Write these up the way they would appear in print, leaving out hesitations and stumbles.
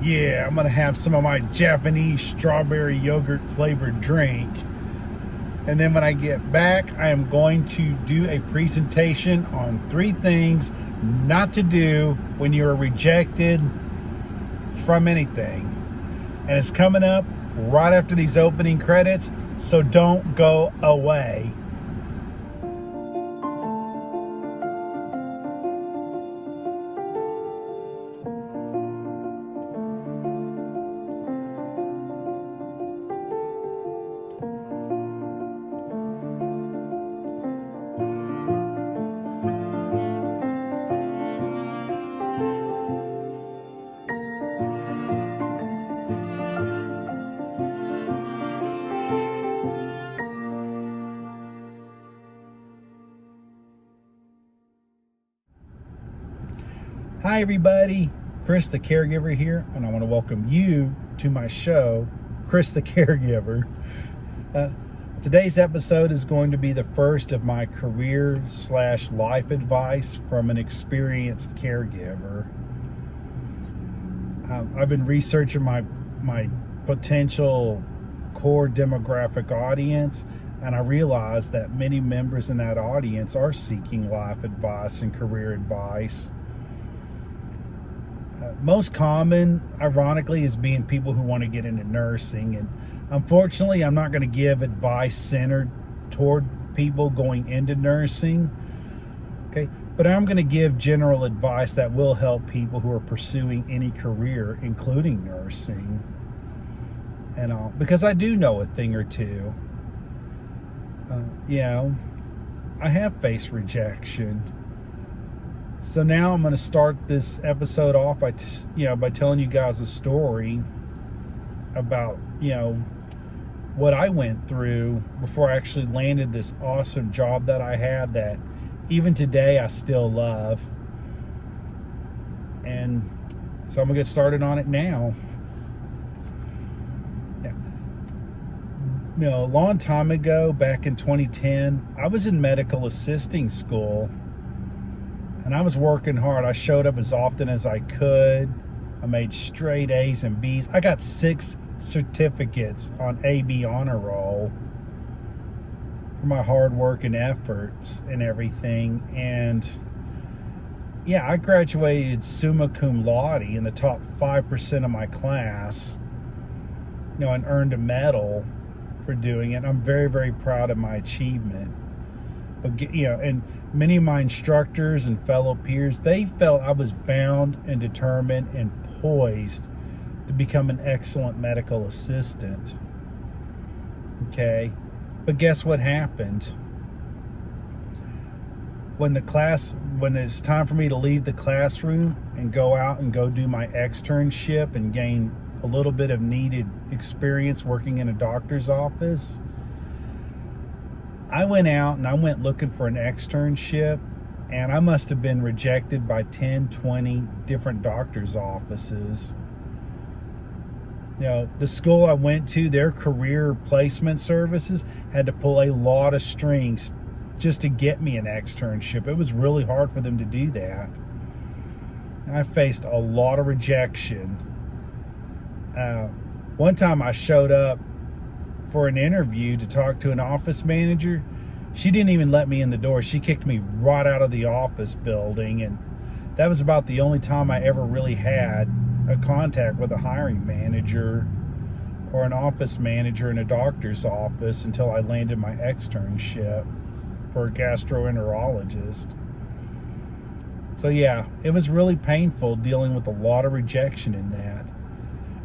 Yeah, I'm gonna have some of my Japanese strawberry yogurt flavored drink. And then when I get back, I am going to do a presentation on 3 things not to do when you are rejected from anything. And it's coming up right after these opening credits, so don't go away. Hi everybody, Chris the Caregiver here, and I want to welcome you to my show, Chris the Caregiver. Today's episode is going to be the first of my career/life advice from an experienced caregiver. I've been researching my potential core demographic audience, and I realized that many members in that audience are seeking life advice and career advice. Most common, ironically, is being people who want to get into nursing. And unfortunately, I'm not going to give advice centered toward people going into nursing. Okay, but I'm going to give general advice that will help people who are pursuing any career, including nursing. And all, because I do know a thing or two. I have faced rejection. So now I'm going to start this episode off by telling you guys a story about, what I went through before I actually landed this awesome job that I have that even today I still love. And so I'm going to get started on it now. A long time ago, back in 2010, I was in medical assisting school. And I was working hard. I showed up as often as I could. I made straight A's and B's. I got 6 certificates on AB honor roll for my hard work and efforts and everything. And I graduated summa cum laude in the top 5% of my class, and earned a medal for doing it. I'm very, very proud of my achievement. But, and many of my instructors and fellow peers, they felt I was bound and determined and poised to become an excellent medical assistant. Okay? But guess what happened? When it's time for me to leave the classroom and go out and go do my externship and gain a little bit of needed experience working in a doctor's office, I went out and I went looking for an externship, and I must have been rejected by 10, 20 different doctor's offices. The school I went to, their career placement services had to pull a lot of strings just to get me an externship. It was really hard for them to do that. I faced a lot of rejection. One time I showed up for an interview to talk to an office manager. She didn't even let me in the door. She kicked me right out of the office building, and that was about the only time I ever really had a contact with a hiring manager or an office manager in a doctor's office until I landed my externship for a gastroenterologist. So it was really painful dealing with a lot of rejection in that.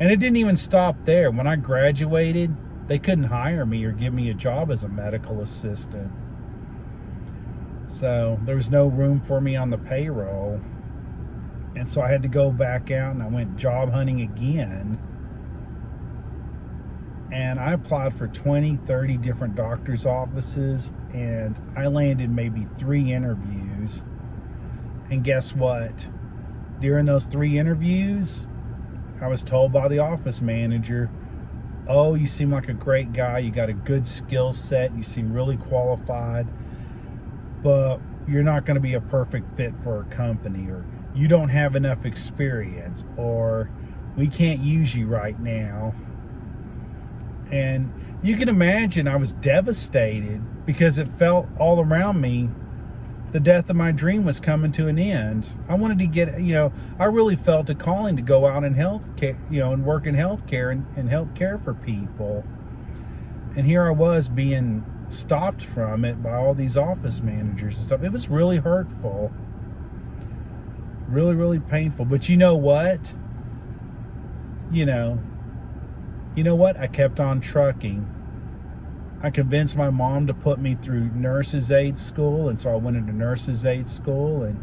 And it didn't even stop there. When I graduated, they couldn't hire me or give me a job as a medical assistant. So there was no room for me on the payroll. And so I had to go back out and I went job hunting again. And I applied for 20, 30 different doctor's offices, and I landed maybe 3 interviews. And guess what? During those 3 interviews, I was told by the office manager, "Oh, you seem like a great guy. You got a good skill set. You seem really qualified, but you're not going to be a perfect fit for a company, or you don't have enough experience, or We can't use you right now. And you can imagine I was devastated because it felt all around me the death of my dream was coming to an end. I wanted to get, I really felt a calling to go out in healthcare, and work in healthcare and help care for people. And here I was being stopped from it by all these office managers and stuff. It was really hurtful. Really, really painful. But you know what? You know what? I kept on trucking. I convinced my mom to put me through nurses aid school, and so I went into nurses aid school, and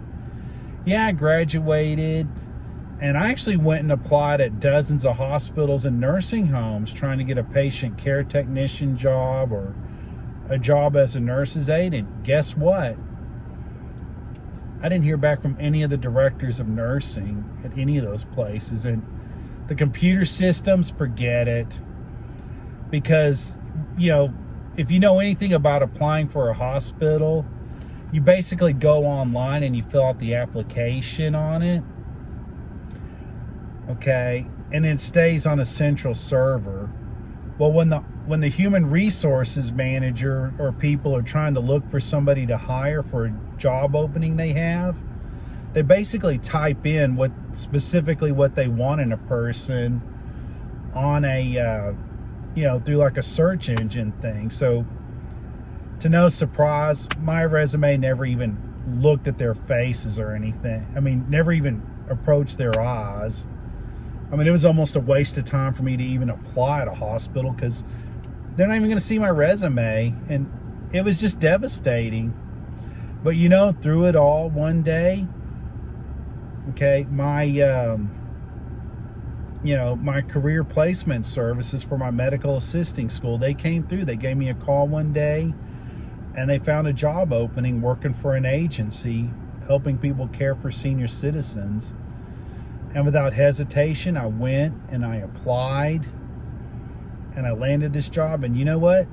yeah, I graduated, and I actually went and applied at dozens of hospitals and nursing homes trying to get a patient care technician job or a job as a nurses aide, and guess what? I didn't hear back from any of the directors of nursing at any of those places, and the computer systems, forget it, because, if you know anything about applying for a hospital, you basically go online and you fill out the application on it, okay, and it stays on a central server. Well, when the human resources manager or people are trying to look for somebody to hire for a job opening they have, they basically type in what they want in a person on a through like a search engine thing. So to no surprise, my resume never even looked at their faces or anything. I mean, never even approached their eyes. I mean, it was almost a waste of time for me to even apply at a hospital because they're not even going to see my resume. And it was just devastating. But through it all, one day, okay, my career placement services for my medical assisting school, they came through. They gave me a call one day, and they found a job opening working for an agency helping people care for senior citizens. And without hesitation, I went and I applied and I landed this job. And you know what?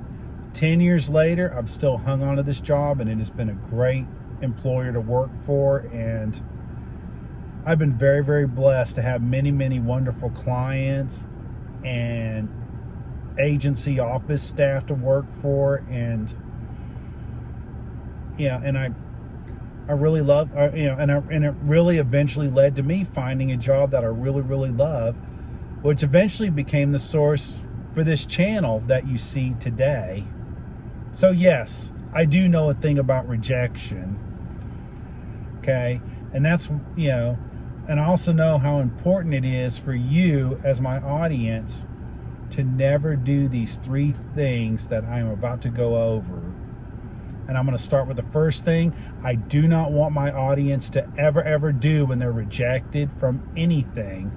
10 years later, I've still hung on to this job, and it has been a great employer to work for. And I've been very, very blessed to have many, many wonderful clients and agency office staff to work for. And, and I really love, and it really eventually led to me finding a job that I really, really love, which eventually became the source for this channel that you see today. So yes, I do know a thing about rejection. Okay. And that's, and I also know how important it is for you as my audience to never do these 3 things that I am about to go over. And I'm going to start with the first thing. I do not want my audience to ever do when they're rejected from anything.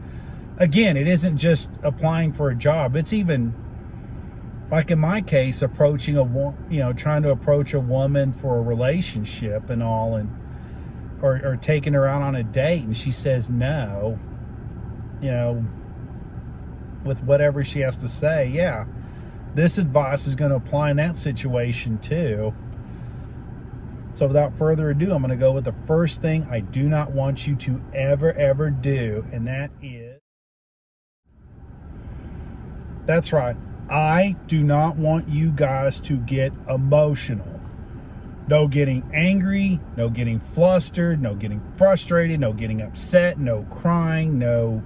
Again, it isn't just applying for a job. It's even, like in my case, trying to approach a woman for a relationship and all, and or taking her out on a date, and she says no, with whatever she has to say. Yeah, this advice is going to apply in that situation too. So without further ado, I'm going to go with the first thing I do not want you to ever do, and that is, that's right, I do not want you guys to get emotional. No getting angry, no getting flustered, no getting frustrated, no getting upset, no crying, no.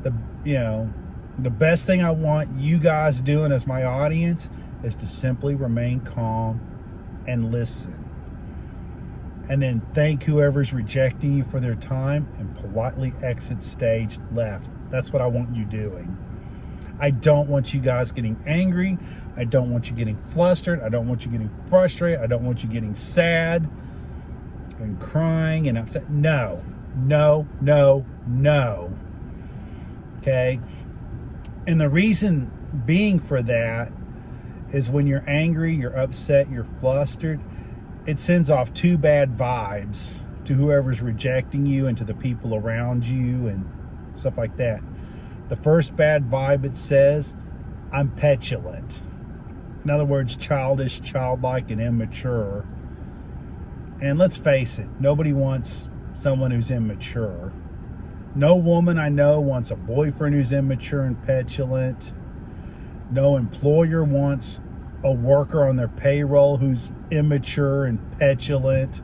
The best thing I want you guys doing as my audience is to simply remain calm and listen. And then thank whoever's rejecting you for their time and politely exit stage left. That's what I want you doing. I don't want you guys getting angry. I don't want you getting flustered. I don't want you getting frustrated. I don't want you getting sad and crying and upset. No. Okay? And the reason being for that is when you're angry, you're upset, you're flustered, it sends off 2 bad vibes to whoever's rejecting you and to the people around you and stuff like that. The first bad vibe, it says, I'm petulant. In other words, childish, childlike, and immature. And let's face it, nobody wants someone who's immature. No woman I know wants a boyfriend who's immature and petulant. No employer wants a worker on their payroll who's immature and petulant.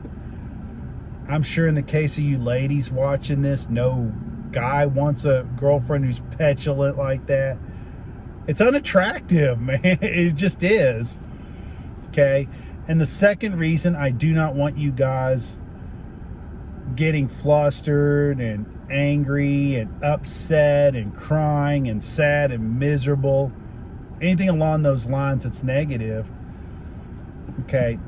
I'm sure in the case of you ladies watching this, no guy wants a girlfriend who's petulant like that. It's unattractive, man. It just is. Okay? And the second reason I do not want you guys getting flustered and angry and upset and crying and sad and miserable, anything along those lines that's negative, okay?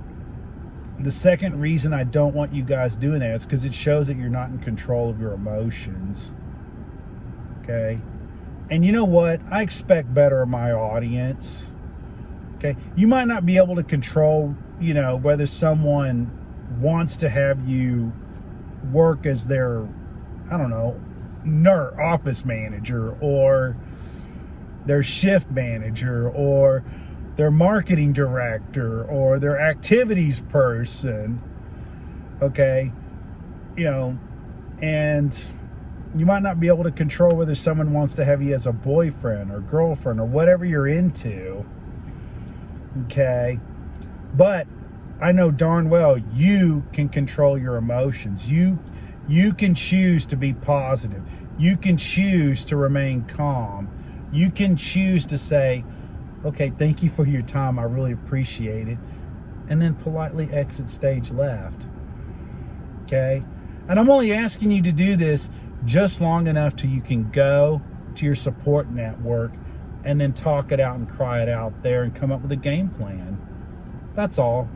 The second reason I don't want you guys doing that is because it shows that you're not in control of your emotions, okay? And you know what? I expect better of my audience, okay? You might not be able to control, whether someone wants to have you work as their, I don't know, office manager, or their shift manager, or their marketing director, or their activities person, okay? And you might not be able to control whether someone wants to have you as a boyfriend or girlfriend or whatever you're into, okay? But I know darn well you can control your emotions. You can choose to be positive. You can choose to remain calm. You can choose to say, okay, thank you for your time, I really appreciate it, and then politely exit stage left, okay? And I'm only asking you to do this just long enough till you can go to your support network and then talk it out and cry it out there and come up with a game plan. That's all.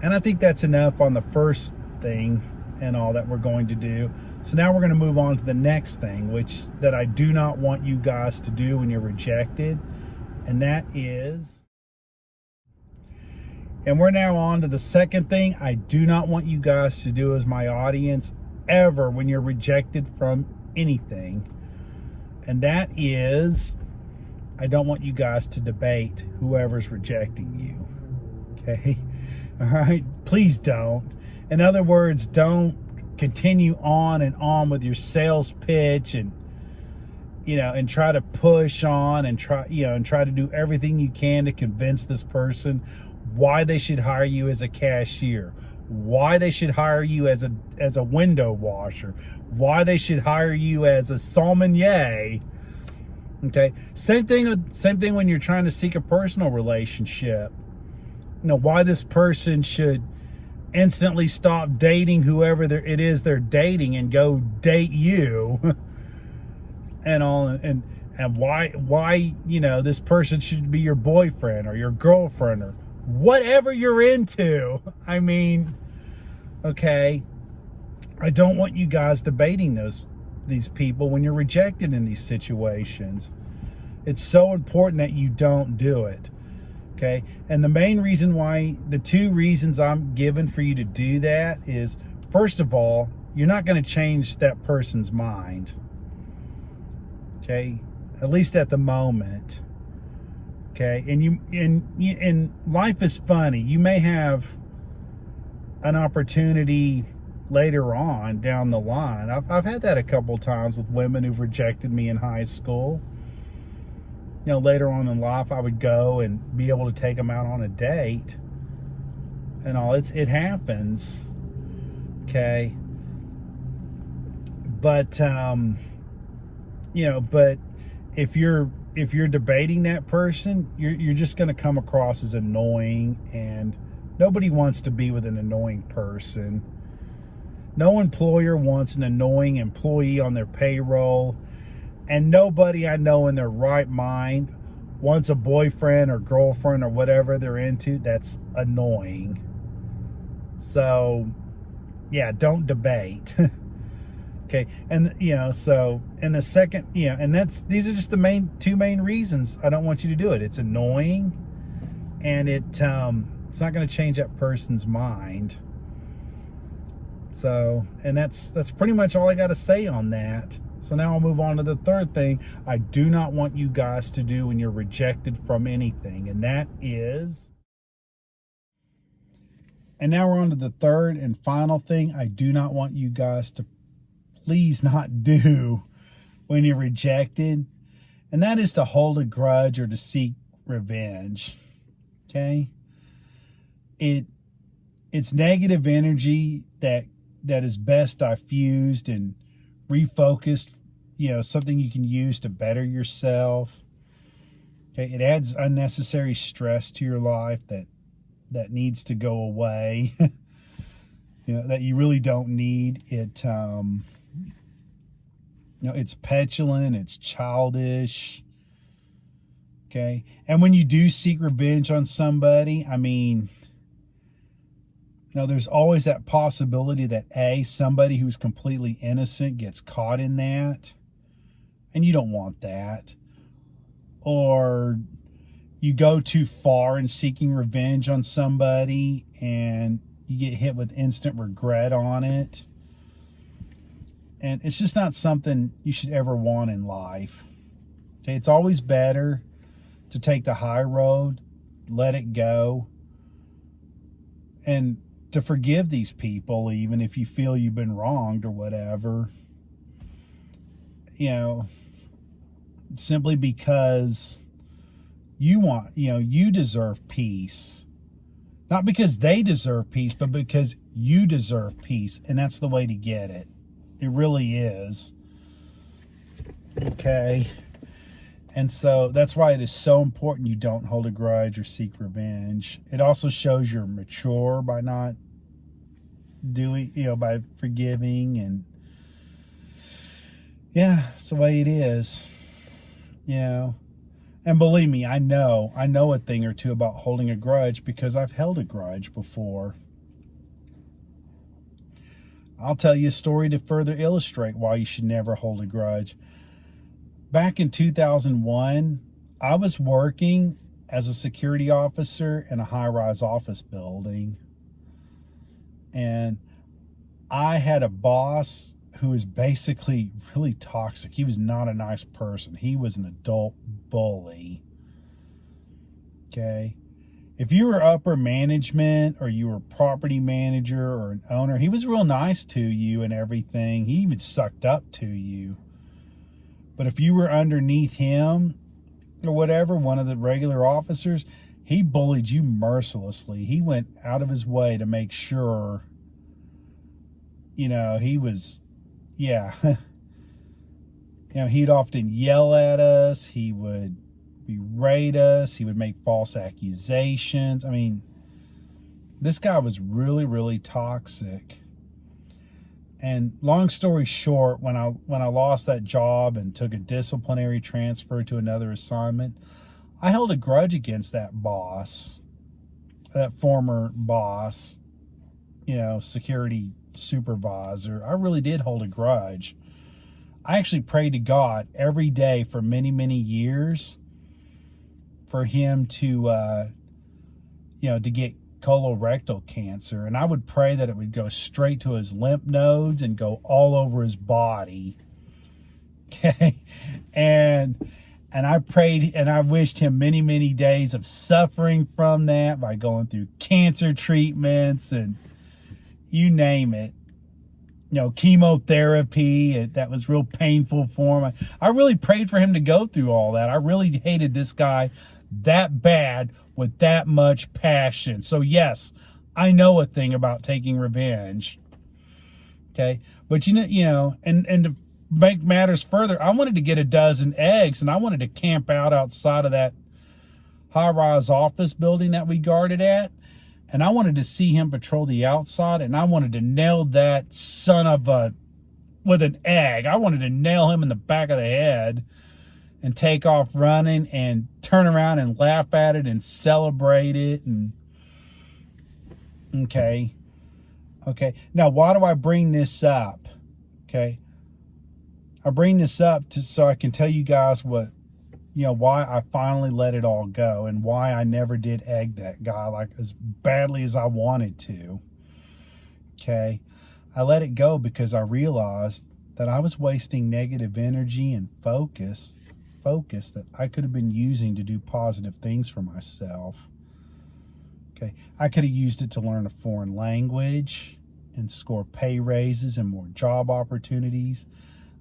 And I think that's enough on the first thing and all that we're going to do. So now we're going to move on to the next thing, that I do not want you guys to do when you're rejected. And that is, and we're now on to the second thing I do not want you guys to do as my audience ever when you're rejected from anything. And that is, I don't want you guys to debate whoever's rejecting you. Okay? All right? Please don't. In other words, don't continue on and on with your sales pitch and try to push on and try to do everything you can to convince this person why they should hire you as a cashier, why they should hire you as a window washer, why they should hire you as a sommelier. Okay? Same thing when you're trying to seek a personal relationship. Why this person should instantly stop dating whoever it is they're dating and go date you and all, and why this person should be your boyfriend or your girlfriend or whatever you're into. I mean, okay, I don't want you guys debating these people when you're rejected in these situations. It's so important that you don't do it. Okay, and the main reason why, the two reasons I'm given for you to do that is, first of all, you're not going to change that person's mind. Okay, at least at the moment. Okay, and life is funny. You may have an opportunity later on down the line. I've had that a couple times with women who've rejected me in high school. Later on in life, I would go and be able to take them out on a date and all. It happens. Okay. But, but if you're debating that person, you're just going to come across as annoying, and nobody wants to be with an annoying person. No employer wants an annoying employee on their payroll. And nobody I know in their right mind wants a boyfriend or girlfriend or whatever they're into that's annoying. So, yeah, don't debate. Okay, and and the second, and these are just the two main reasons I don't want you to do it. It's annoying, and it's not going to change that person's mind. So, and that's pretty much all I got to say on that. So now I'll move on to the third thing I do not want you guys to do when you're rejected from anything. And that is, And now we're on to the third and final thing I do not want you guys to please not do when you're rejected. And that is to hold a grudge or to seek revenge. Okay? It's negative energy that is best diffused and refocused, something you can use to better yourself. Okay? It adds unnecessary stress to your life that needs to go away. That you really don't need. It's petulant, it's childish. Okay? And when you do seek revenge on somebody, there's always that possibility that somebody who's completely innocent gets caught in that, and you don't want that. Or you go too far in seeking revenge on somebody and you get hit with instant regret on it. And it's just not something you should ever want in life. Okay, it's always better to take the high road, let it go, and to forgive these people, even if you feel you've been wronged or whatever. Simply because you deserve peace. Not because they deserve peace, but because you deserve peace. And that's the way to get it. It really is. Okay. And so that's why it is so important you don't hold a grudge or seek revenge. It also shows you're mature by not doing, by forgiving. And yeah, it's the way it is. And believe me, I know a thing or two about holding a grudge because I've held a grudge before. I'll tell you a story to further illustrate why you should never hold a grudge. Back in 2001, I was working as a security officer in a high-rise office building. And I had a boss who was basically really toxic. He was not a nice person. He was an adult bully. Okay? If you were upper management or you were a property manager or an owner, he was real nice to you and everything. He even sucked up to you. But if you were underneath him or whatever, one of the regular officers, he bullied you mercilessly. He went out of his way to make sure, he was, he'd often yell at us. He would berate us. He would make false accusations. This guy was really, really toxic. And long story short, when I lost that job and took a disciplinary transfer to another assignment, I held a grudge against that boss, that former boss, security supervisor. I really did hold a grudge. I actually prayed to God every day for many, many years for him to get colorectal cancer. And I would pray that it would go straight to his lymph nodes and go all over his body. Okay. And I prayed and I wished him many, many days of suffering from that by going through cancer treatments and you name it. Chemotherapy, that was real painful for him. I really prayed for him to go through all that. I really hated this guy that bad with that much passion. So yes, I know a thing about taking revenge. Okay. But and to make matters further, I wanted to get a dozen eggs and I wanted to camp out outside of that high-rise office building that we guarded at. And I wanted to see him patrol the outside, and I wanted to nail that son of a with an egg. I wanted to nail him in the back of the head and take off running and turn around and laugh at it and celebrate it. And okay. Now, why do I bring this up? Okay. I bring this up so I can tell you guys why I finally let it all go and why I never did egg that guy like as badly as I wanted to. Okay. I let it go because I realized that I was wasting negative energy and focus that I could have been using to do positive things for myself. Okay, I could have used it to learn a foreign language and score pay raises and more job opportunities.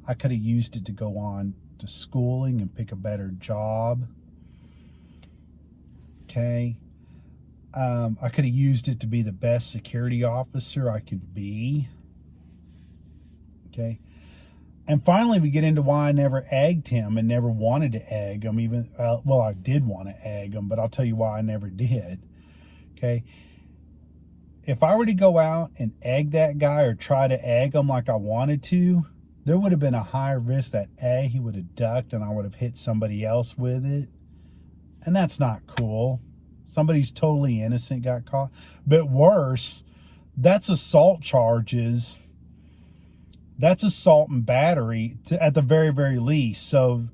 I could have used it to go on to schooling and pick a better job. Okay. I could have used it to be the best security officer I could be. Okay. And finally, we get into why I never egged him and never wanted to egg him. Even, well, I did want to egg him, but I'll tell you why I never did. Okay. If I were to go out and egg that guy or try to egg him like I wanted to, there would have been a higher risk that A, he would have ducked and I would have hit somebody else with it. And that's not cool. Somebody's totally innocent got caught. But worse, that's assault charges. That's assault and battery at the very, very least. So,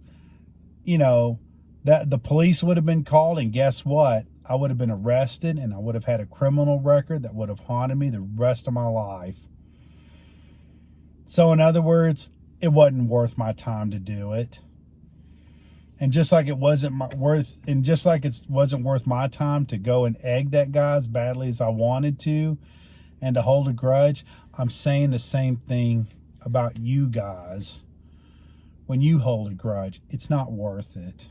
you know, that the police would have been called, and guess what? I would have been arrested and I would have had a criminal record that would have haunted me the rest of my life. So in other words, it wasn't worth my time to do it. And just like it wasn't worth my time to go and egg that guy as badly as I wanted to and to hold a grudge, I'm saying the same thing about you guys. When you hold a grudge, it's not worth it.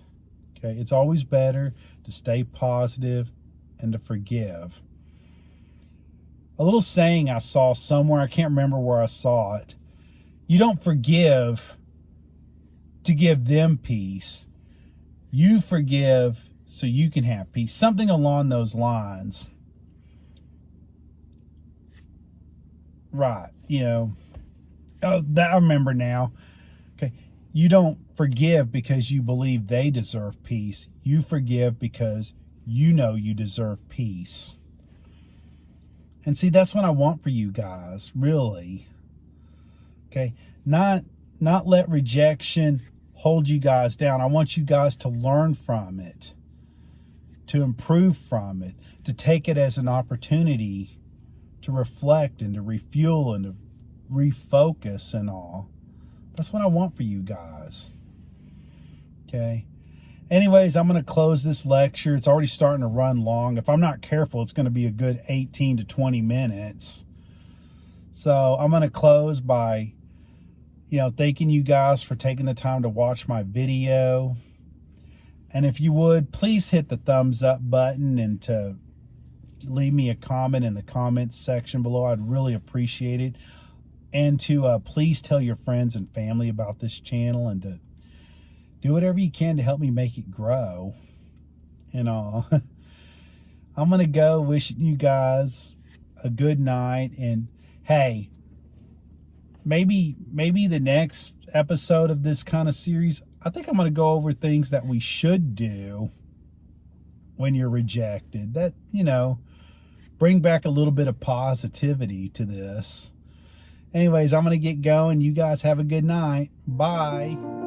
Okay? It's always better to stay positive and to forgive. A little saying I saw somewhere, I can't remember where I saw it. You don't forgive to give them peace. You forgive so you can have peace. Something along those lines. Right. You know, that I remember now. Okay. You don't forgive because you believe they deserve peace. You forgive because you know you deserve peace. And see, that's what I want for you guys, really. Okay, not let rejection hold you guys down. I want you guys to learn from it, to improve from it, to take it as an opportunity to reflect and to refuel and to refocus and all. That's what I want for you guys. Okay. Anyways, I'm going to close this lecture. It's already starting to run long. If I'm not careful, it's going to be a good 18 to 20 minutes. So I'm going to close by, thanking you guys for taking the time to watch my video. And if you would, please hit the thumbs up button and to leave me a comment in the comments section below. I'd really appreciate it. And to please tell your friends and family about this channel and to do whatever you can to help me make it grow. And all. I'm going to go wishing you guys a good night. And hey, maybe the next episode of this kind of series, I think I'm going to go over things that we should do when you're rejected. That, bring back a little bit of positivity to this. Anyways, I'm going to get going. You guys have a good night. Bye.